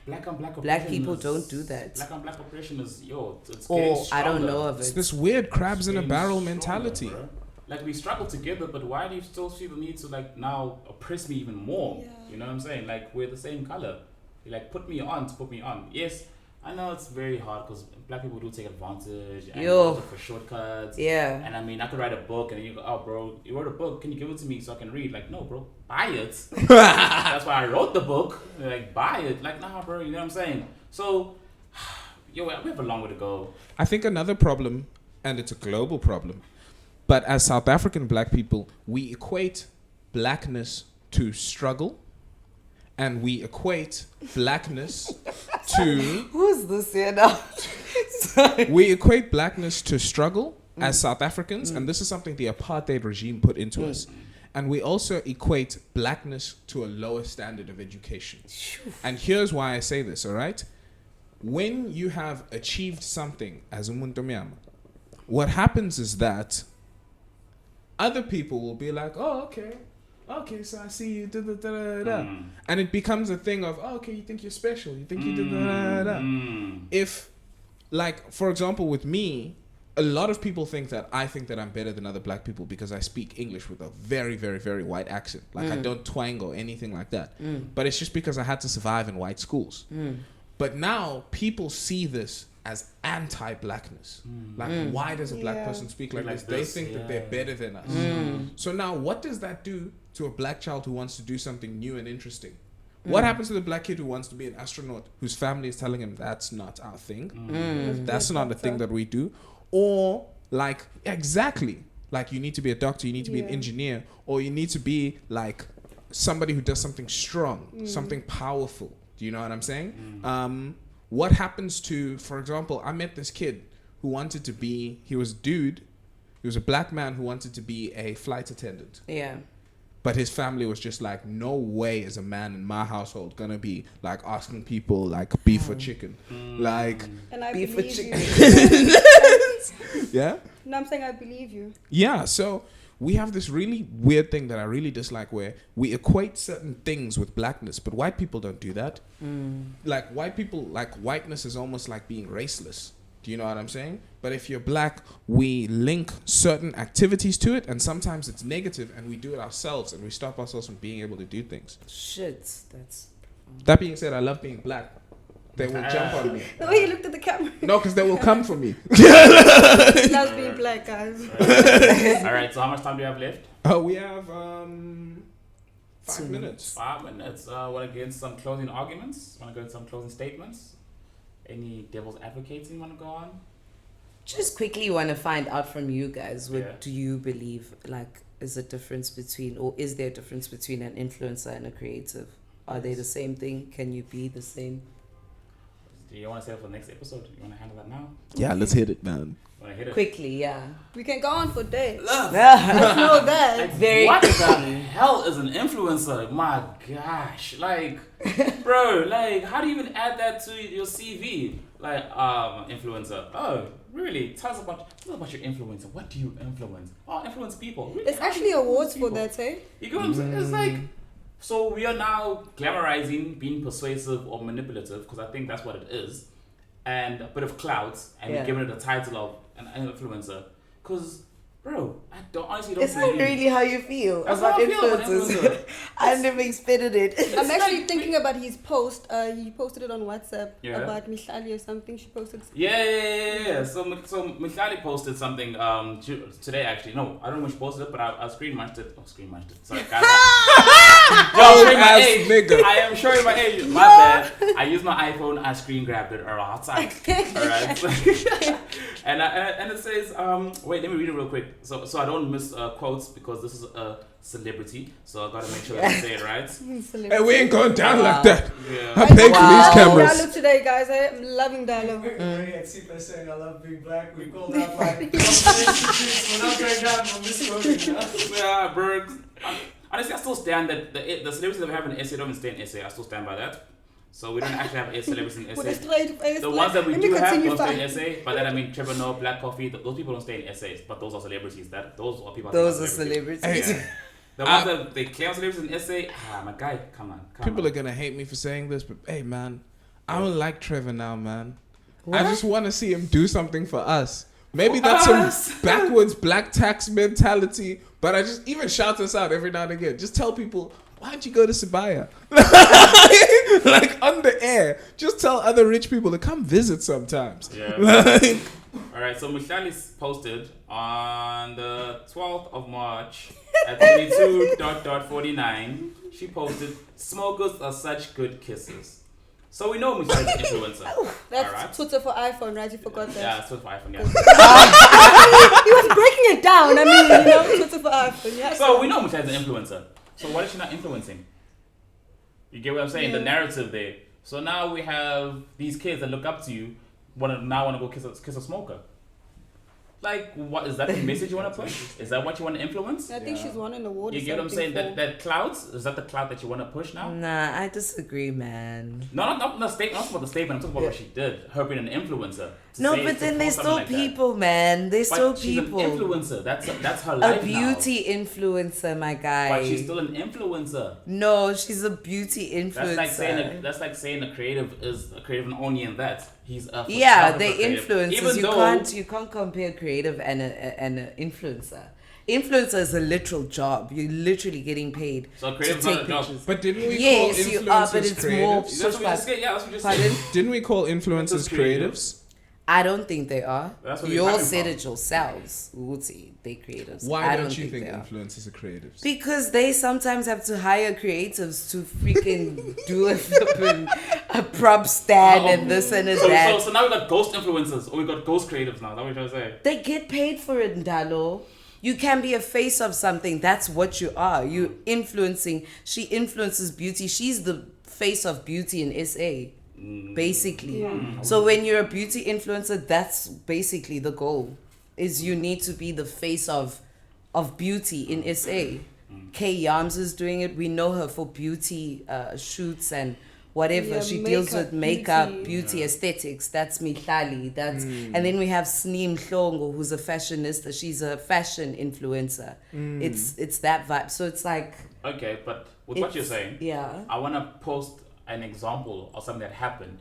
black people don't do that. Black on black oppression is, it's or I don't know of it. It's this weird crabs in a barrel mentality. Bro. Like, we struggle together, but why do you still feel the need to, like, now oppress me even more? You know what I'm saying? Like, we're the same color. You like, put me on to put me on. Yes, I know it's very hard because black people do take advantage and look for shortcuts. And I mean, I could write a book and then you go, oh, bro, you wrote a book. Can you give it to me so I can read? Like, no, bro, buy it. That's why I wrote the book. Like, buy it. Like, nah, bro, you know what I'm saying? So, we have a long way to go. I think another problem, and it's a global problem, but as South African black people, we equate blackness to struggle, and we equate blackness to... Who's this here now? We equate blackness to struggle as South Africans, and this is something the apartheid regime put into us. And we also equate blackness to a lower standard of education. And here's why I say this, all right? When you have achieved something as umuntu mnyama, what happens is that other people will be like, oh, okay, so I see you, da da da da. And it becomes a thing of, oh, okay, you think you're special, you think you did da da da. If, like, for example, with me, a lot of people think that I think that I'm better than other black people because I speak English with a very, very, very white accent. Like, I don't twang or anything like that. But it's just because I had to survive in white schools. But now people see this as anti-blackness. Like, why does a black person speak like this? They think that they're better than us. So now what does that do to a black child who wants to do something new and interesting? What happens to the black kid who wants to be an astronaut, whose family is telling him that's not our thing? That's not a thing that we do. Or, like, exactly, like, you need to be a doctor, you need to be an engineer, or you need to be like somebody who does something strong, something powerful. Do you know what I'm saying? What happens to, for example, I met this kid who wanted to be, he was a black man who wanted to be a flight attendant. But his family was just like, no way is a man in my household gonna be like asking people like beef or chicken. Like, and I beef or chicken. Yeah? No, I'm saying I believe you. Yeah, so we have this really weird thing that I really dislike where we equate certain things with blackness, but white people don't do that. Like, white people, like, whiteness is almost like being raceless. Do you know what I'm saying? But if you're black, we link certain activities to it, and sometimes it's negative, and we do it ourselves, and we stop ourselves from being able to do things. Shit, that's... That being said, I love being black. They will jump on me. The way you looked at the camera. No, because they will come for me. Loves being black, guys. All right, so how much time do you have left? We have 5 minutes. 5 minutes. Want to get into some closing arguments? Want to go into some closing statements? Any devil's advocates you want to go on? Just quickly want to find out from you guys, what do you believe, like, is a difference between, or is there a difference between an influencer and a creative? Are they the same thing? Can you be the same? Do you want to say it for the next episode? You want to handle that now? Yeah, let's hit it, man. Want to hit it? Quickly, yeah. We can go on for days. Love. Let's know that. Like, Very what the hell is an influencer? My gosh. Like, bro, like, how do you even add that to your CV? Like, influencer. Oh, really? Tell us about your influencer. What do you influence? Oh, influence people. Really? There's actually awards for that, eh? You get what I'm saying? It's like, so we are now glamorizing being persuasive or manipulative, because I think that's what it is, and a bit of clout, and we're giving it the title of an influencer. Because, bro, I honestly don't Is that really how you feel That's about how I feel about influencers? I never expected it. I'm actually thinking about his post. He posted it on WhatsApp about Mihlali or something. She posted. Yeah. So Mihlali posted something today, actually. No, I don't know when she posted it, but I screen munched it. Oh, screen munched it. Sorry, guys. I'm showing my age. Nigga. I am showing my age. My bad. I used my iPhone. I screen grabbed it outside. Alright. And it says, wait, let me read it real quick. So I don't miss quotes, because this is a celebrity. So I gotta make sure that I say it right. Hey, we ain't going down like that. Yeah. I pay for these cameras. Ndalo today, guys. I'm loving Ndalo. At Siphe saying I love being black. We called out like we're not going down from this movie. Yeah, bro. Honestly, I still stand that the celebrities that we have in SA don't even stay in SA. I still stand by that. So we don't actually have celebrities in With a SA. straight face. The ones that we Let me do have continue don't stay in SA. By that I mean Trevor Noah, Black Coffee. Those people don't stay in SAs, but those are celebrities. Those are people. Those are celebrities. Yeah. The ones that they claim celebrities in SA. My guy, come on. People are gonna hate me for saying this, but hey, man, I don't like Trevor now, man. What? I just want to see him do something for us. Maybe that's some backwards black tax mentality, but I just even shout this out every now and again. Just tell people, why don't you go to Sibaya? Like on the air. Just tell other rich people to come visit sometimes. Yeah. Alright, so Mihlali's posted on the 12th of March at 22:49. She posted, "Smokers are such good kissers." So we know Mihlali's an influencer. That's Alright. Twitter for iPhone, right? You forgot that. Yeah, it's Twitter for iPhone, yeah. He was breaking it down. I mean, Twitter for iPhone. Yeah. So we know Mihlali's an influencer. So why is she not influencing? You get what I'm saying? Yeah. The narrative there. So now we have these kids that look up to you, want to go kiss a smoker. Like, what is that the message you want to push? Is that what you want to influence? I think she's won an award. You get what I'm saying? That clout, is that the clout that you want to push now? Nah, I disagree, man. No, not the statement. I'm not talking about the statement. I'm talking about what she did. Her being an influencer. No, but then they're still people, man. They're still people. She's an influencer. That's her A life beauty influencer, my guy. But she's still an influencer. No, she's a beauty influencer. That's like saying a creative is a creative and only in that he's a they influence. influencers. You can't compare creative and an influencer. Influencer is a literal job. You're literally getting paid So to creative take not a job. pictures. But didn't we Yes, call you influencers are, but it's more creatives? That's what we just said. Yeah, that's what we just Pardon? said. Didn't we call influencers Influencers creatives? creatives? I don't think they are. That's where You they're all coming said from. it yourselves. Uzi, they creatives. Why I don't you think they are. influencers are creatives? Because they sometimes have to hire creatives to freaking do a prop stand and this and that. So now we got ghost influencers or we got ghost creatives now. That's what you're trying to say. They get paid for it, Ndalo. You can be a face of something. That's what you are. You influencing. She influences beauty. She's the face of beauty in SA, basically. Yeah. So when you're a beauty influencer, that's basically the goal. Is you need to be the face of beauty in SA. Kay Yams is doing it. We know her for beauty shoots and whatever. Yeah, she deals with makeup, beauty Yeah. aesthetics. That's Mihlali. That's and then we have Sneem Hlongo, who's a fashionista. She's a fashion influencer. It's that vibe. So it's like Okay, but with what you're saying, yeah. I want to post an example of something that happened.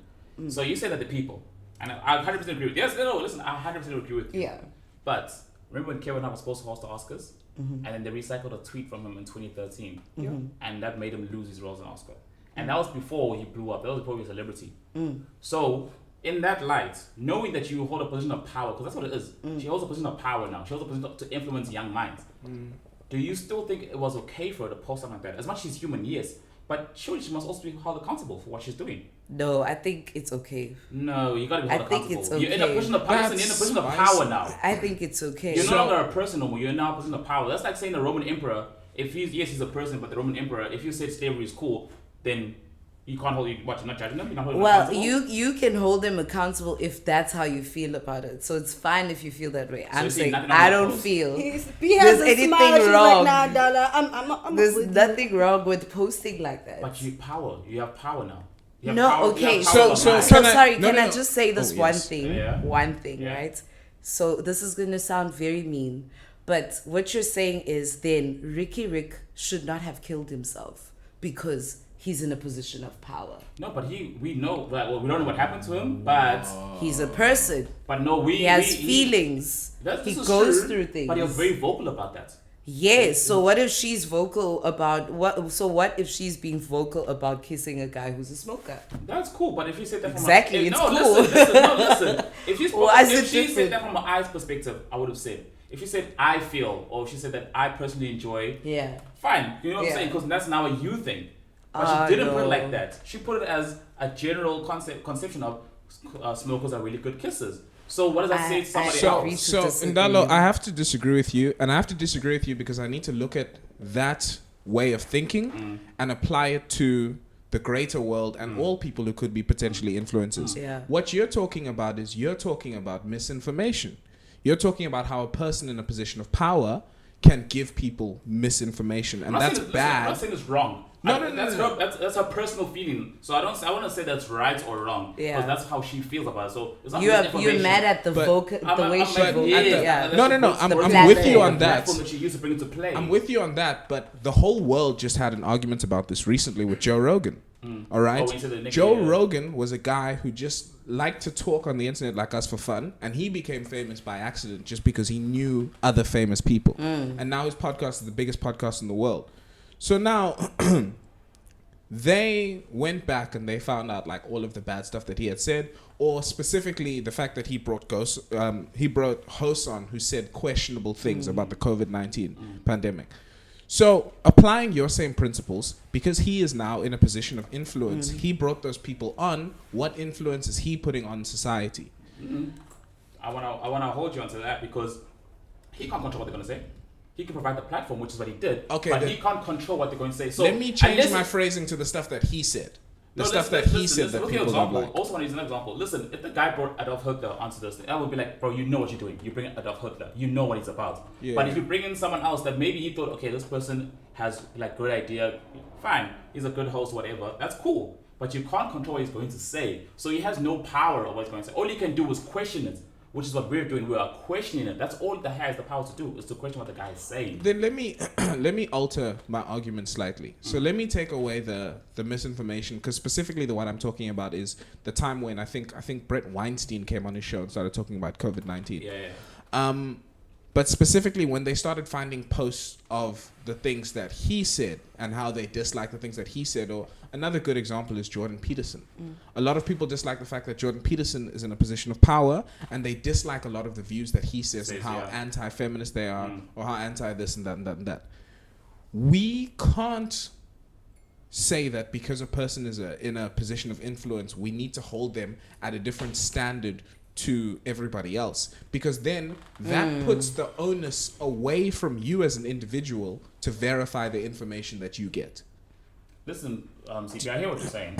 So you say that the people, and I 100% agree with you. Yes, no, listen, I 100% agree with you. Yeah. But remember when Kevin Hart was supposed to host the Oscars? And then they recycled a tweet from him in 2013. And that made him lose his role as an Oscar. And that was before he blew up. That was before he was a celebrity. So, in that light, knowing that you hold a position of power, because that's what it is. She holds a position of power now. She holds a position to influence young minds. do you still think it was okay for her to post something like that? As much as she's human, yes. But surely she must also be held accountable for what she's doing. No, I think it's okay. No, you gotta be held accountable. It's okay. You're in a position of power. You're in a position of power now. I think it's okay. You're no longer a person no more. You're now a position of power. That's like saying the Roman emperor. If he's a person, but the Roman emperor, if you said slavery is cool, then you can't hold. You're not judging them. You're not holding them accountable. you can hold them accountable if that's how you feel about it. So it's fine if you feel that way. I'm saying I don't feel there's anything wrong. Like, nah, Dala, I'm there's nothing wrong with posting like that. But you have power. You have power now. You have no, power, okay. so sorry. Can I just say this one thing? Yeah. One thing, right? So this is gonna sound very mean, but what you're saying is then Riky Rick should not have killed himself because he's in a position of power. No, but we know that. Well, we don't know what happened to him, but he's a person. But no, he has feelings. He goes through things. But he was very vocal about that. Yes. So what if she's vocal about what? So what if she's being vocal about kissing a guy who's a smoker? That's cool. But if you said that from it's cool. Listen. If she said that from an eyes perspective, I would have said. If she said I feel, or if she said that I personally enjoy, fine. You know what I'm saying? Because that's now a you thing. But she didn't put it like that. She put it as a general conception of smokers are really good kissers. So what does that say to somebody else? So Ndalo, I have to disagree with you, and I have to disagree with you because I need to look at that way of thinking and apply it to the greater world and all people who could be potentially influencers. What you're talking about is you're talking about misinformation. You're talking about how a person in a position of power can give people misinformation, and that's bad. I'm not saying it's wrong. That's her personal feeling. So I want to say that's right or wrong because that's how she feels about it. So it's not you're mad at the way she voted. No. I'm with you on that. Platform that she used to bring into play. I'm with you on that, but the whole world just had an argument about this recently with Joe Rogan. All right, Joe Rogan was a guy who just liked to talk on the internet like us for fun, and he became famous by accident just because he knew other famous people. And now his podcast is the biggest podcast in the world. So now they went back and they found out like all of the bad stuff that he had said, or specifically the fact that he brought hosts on who said questionable things about the COVID-19 pandemic. So applying your same principles, because he is now in a position of influence, he brought those people on. What influence is he putting on society? I wanna hold you onto that because he can't control what they're gonna say. He can provide the platform, which is what he did. Okay, but he can't control what they're going to say. So let me change my phrasing to the stuff that he said. That people don't like. Also, want to use an example. Listen, if the guy brought Adolf Hitler onto this thing, I would be like, bro, you know what you're doing. You bring Adolf Hitler. You know what he's about. But if you bring in someone else that maybe he thought, okay, this person has like good idea, fine, he's a good host, whatever. That's cool. But you can't control what he's going to say. So he has no power over what he's going to say. All you can do is question it. Which is what we're doing. We are questioning it. That's all that has the power to do is to question what the guy is saying. Then let me alter my argument slightly. So let me take away the misinformation, because specifically the one I'm talking about is the time when I think Brett Weinstein came on his show and started talking about COVID-19. But specifically when they started finding posts of the things that he said and how they dislike the things that he said, or another good example is Jordan Peterson. A lot of people dislike the fact that Jordan Peterson is in a position of power, and they dislike a lot of the views that he says and how anti-feminist they are, or how anti this and that and that and that. We can't say that because a person is in a position of influence, we need to hold them at a different standard to everybody else, because then that puts the onus away from you as an individual to verify the information that you get. Listen, Siphe, I hear what you're saying,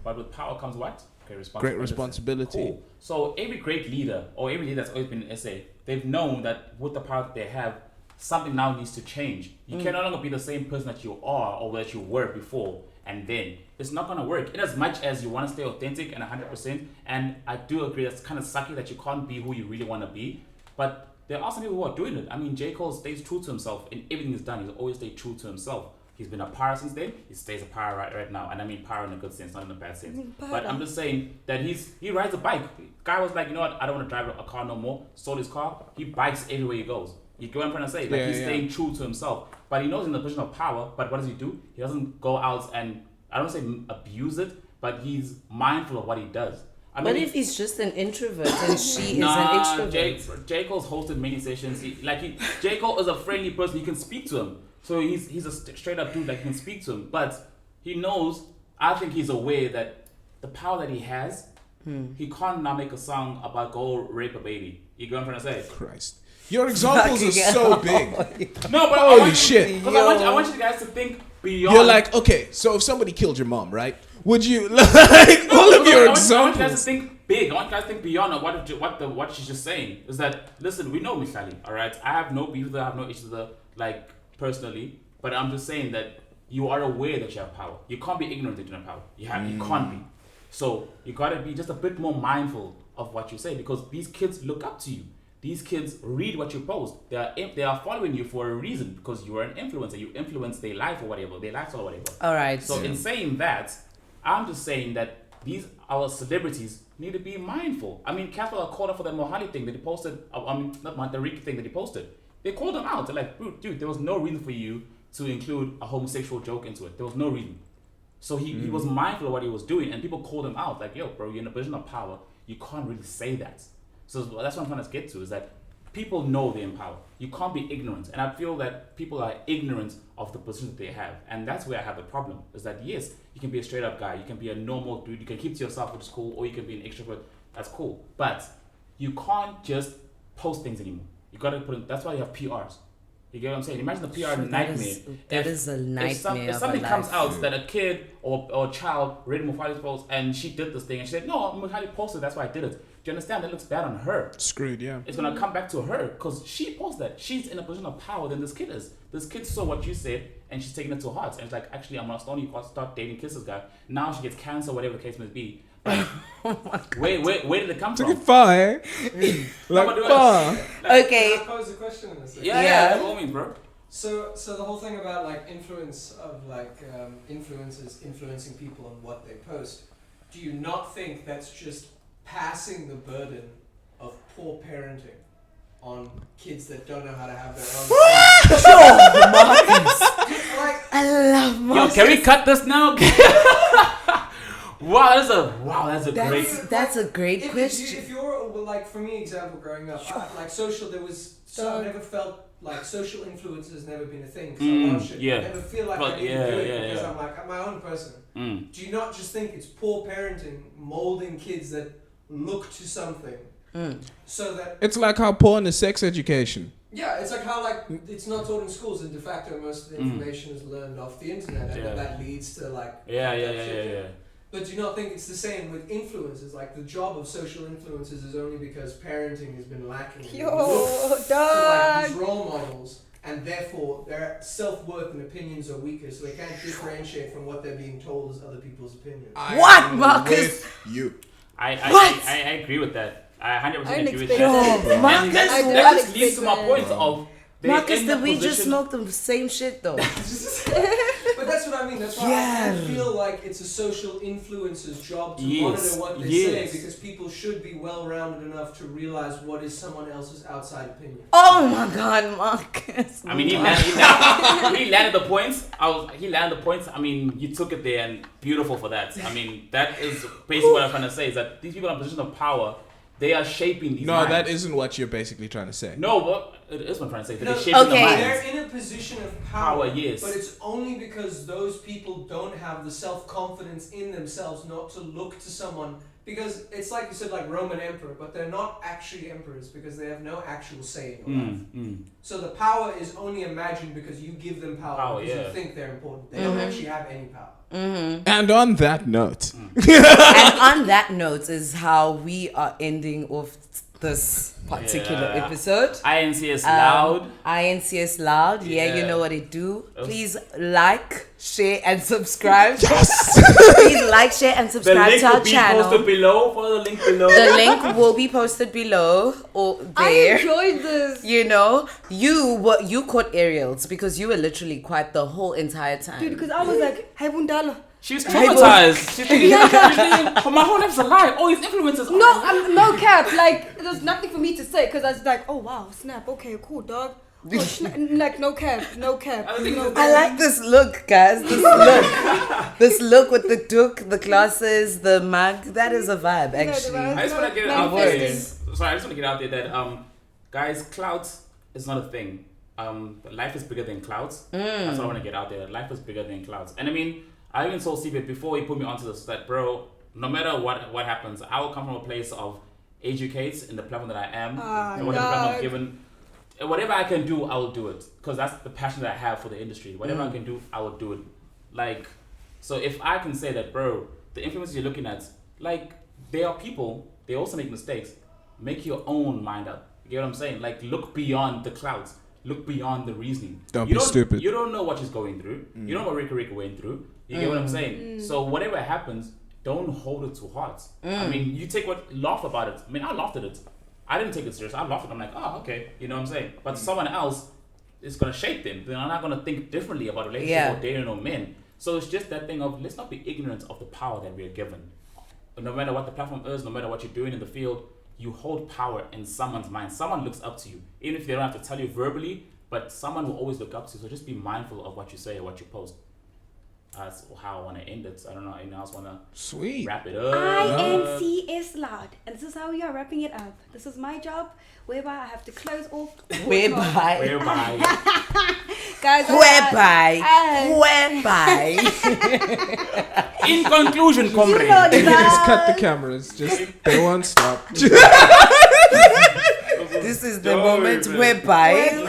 but with power comes what? Great responsibility. Cool. So every great leader, or every leader that's always been in SA, they've known that with the power that they have, something now needs to change. You can no longer be the same person that you are or that you were before, and then it's not going to work. In as much as you want to stay authentic and 100%, and I do agree that's kind of sucky that you can't be who you really want to be, but there are some people who are doing it. I mean, J. Cole stays true to himself in everything he's done. He's always stayed true to himself. He's been a pirate since then. He stays a pirate right now, and I mean pirate in a good sense, not in a bad sense. But I'm just saying that he rides a bike. Guy was like, you know what? I don't want to drive a car no more. Sold his car. He bikes everywhere he goes. You get what I'm trying to say? Like he's staying true to himself, but he knows he's in a position of power. But what does he do? He doesn't go out and, I don't say abuse it, but he's mindful of what he does. I mean, What if he's just an introvert and she is an extrovert? J. Cole's hosted many sessions. J. Cole is a friendly person. You can speak to him. So he's a straight up dude that can speak to him. But he knows, I think he's aware that the power that he has, he can't now make a song about go rape a baby. You get what I'm trying to say? Christ. Your examples are so big. No, but Holy shit. Because I want you guys to think beyond. You're like, okay, so if somebody killed your mom, right? Would you like all of your examples? I want you guys to think big. I want you guys to think beyond what she's just saying. Is that, listen, we know Michali, all right? I have no beef with her, I have no issues with her, like, personally. But I'm just saying that you are aware that you have power. You can't be ignorant that you have power. You can't be. So you gotta be just a bit more mindful of what you say, because these kids look up to you. These kids read what you post. They are following you for a reason, because you are an influencer. You influence their life or whatever, their lifestyle or whatever. All right. So in saying that, I'm just saying that our celebrities need to be mindful. I mean, Casper called out for the Mohali thing that he posted. Not the Riky thing that he posted. They called him out. They're like, dude, there was no reason for you to include a homosexual joke into it. There was no reason. So he was mindful of what he was doing, and people called him out. Like, yo, bro, you're in a position of power. You can't really say that. So that's what I'm trying to get to, is that people know they're in power. You can't be ignorant. And I feel that people are ignorant of the position that they have. And that's where I have the problem, is that, yes, you can be a straight up guy. You can be a normal dude. You can keep to yourself, which is cool. Or you can be an extrovert. That's cool. But you can't just post things anymore. You got to put in, that's why you have PRs. You get what I'm saying? Imagine the PR nightmare. That is a nightmare. If something comes out that a kid or a child read Mufali's post and she did this thing and she said, no, Mufali posted, that's why I did it. Do you understand? That looks bad on her. Screwed, yeah. It's going to come back to her because she posted that. She's in a position of power than this kid is. This kid saw what you said and she's taking it to heart. And it's like, actually, I'm going to stone you, start dating kiss this guy. Now she gets cancer, whatever the case may be. Like, where did it come from? Took it far, eh? Like, far. Okay. Can I pose a question in a second? Yeah, by all means, bro. So the whole thing about like influence of like influencers influencing people on what they post, do you not think that's just passing the burden of poor parenting on kids that don't know how to have their own? Markus. Like, I love Markus. Yo, can we cut this now? That's a great. That's a great question. If you're like, for me, example, growing up, like social, I never felt like social influence has never been a thing. So I watch it. Yeah. I never feel like I need to do it because I'm like, I'm my own person. Do you not just think it's poor parenting molding kids that look to something so that it's like how porn is sex education. Yeah, it's like how like it's not taught in schools, and de facto most of the information is learned off the internet, and that leads to like Yeah. But do you not think it's the same with influencers? Like, the job of social influencers is only because parenting has been lacking. Yo, to dog. like these role models, and therefore their self-worth and opinions are weaker, so they can't differentiate from what they're being told as other people's opinions. What, Markus? With you. I agree with that. I 100% I didn't agree with expect that. that. Markus, That just leads to my point of Markus, did we just smoke the same shit though? But that's what I mean. That's why I feel like it's a social influencer's job to monitor what they say, because people should be well-rounded enough to realize what is someone else's outside opinion. Oh my God, Markus! I mean, he landed the points. He landed the points. I mean, you took it there, and beautiful for that. I mean, that is basically what I'm trying to say, is that these people in a position of power, they are shaping these minds. That isn't what you're basically trying to say. No, but it is what I'm trying to say. They're shaping the minds. They're in a position of power, yes. But it's only because those people don't have the self-confidence in themselves not to look to someone. Because it's like you said, like Roman emperor, but they're not actually emperors because they have no actual say in your life. So the power is only imagined because you give them power because you think they're important. They don't actually have any power. And on that note. And on that note is how we are ending off this particular episode. INCS loud. INCS loud. Yeah, you know what it do. Please like, share, and subscribe. Yes. Please like, share, and subscribe to our channel. The link will be posted below. Follow the link below. The link will be posted below or there. I enjoyed this. You know, you caught Ariel's because you were literally quiet the whole entire time. Dude, because I was like, hey, Ndalo. She was traumatized. She's thinking, my whole life's a lie. All these influencers. No, no cap. Like, there's nothing for me to say because I was like, oh wow, snap. Okay, cool, dog. Like no cap. I like this look, guys. This look. This look with the duke, the glasses, the mug. That is a vibe, actually. I just want to get it out there. Sorry, I just want to get out there that guys, clout is not a thing. Life is bigger than clouds. That's what I want to get out there. Life is bigger than clouds. And I mean, I even told Siphe before he put me onto this that, bro, no matter what happens, I will come from a place of educate in the platform that I am. And whatever platform I'm given, whatever I can do, I will do it. Because that's the passion that I have for the industry. Whatever I can do, I will do it. Like, so if I can say that, bro, the influencers you're looking at, like, they are people, they also make mistakes. Make your own mind up. You get what I'm saying? Like, look beyond the clouds. Look beyond the reasoning. Don't be stupid. You don't know what she's going through. You don't know what Riky Rick went through. You get what I'm saying? So whatever happens, don't hold it to heart. I mean, you laugh about it. I mean, I laughed at it. I didn't take it serious. I laughed at it. I'm like, oh, okay. You know what I'm saying? But someone else is going to shape them. They're not going to think differently about relationships or dating or men. So it's just that thing of, let's not be ignorant of the power that we are given. No matter what the platform is, no matter what you're doing in the field, you hold power in someone's mind. Someone looks up to you. Even if they don't have to tell you verbally, but someone will always look up to you. So just be mindful of what you say or what you post. That's how I want to end it. I don't know. Anyone else want to wrap it up? INCS loud. And this is how we are wrapping it up. This is my job, whereby I have to close off. Whereby. Guys, whereby. In conclusion, comrade. Just cut the cameras. Just they won't stop. This is the moment whereby.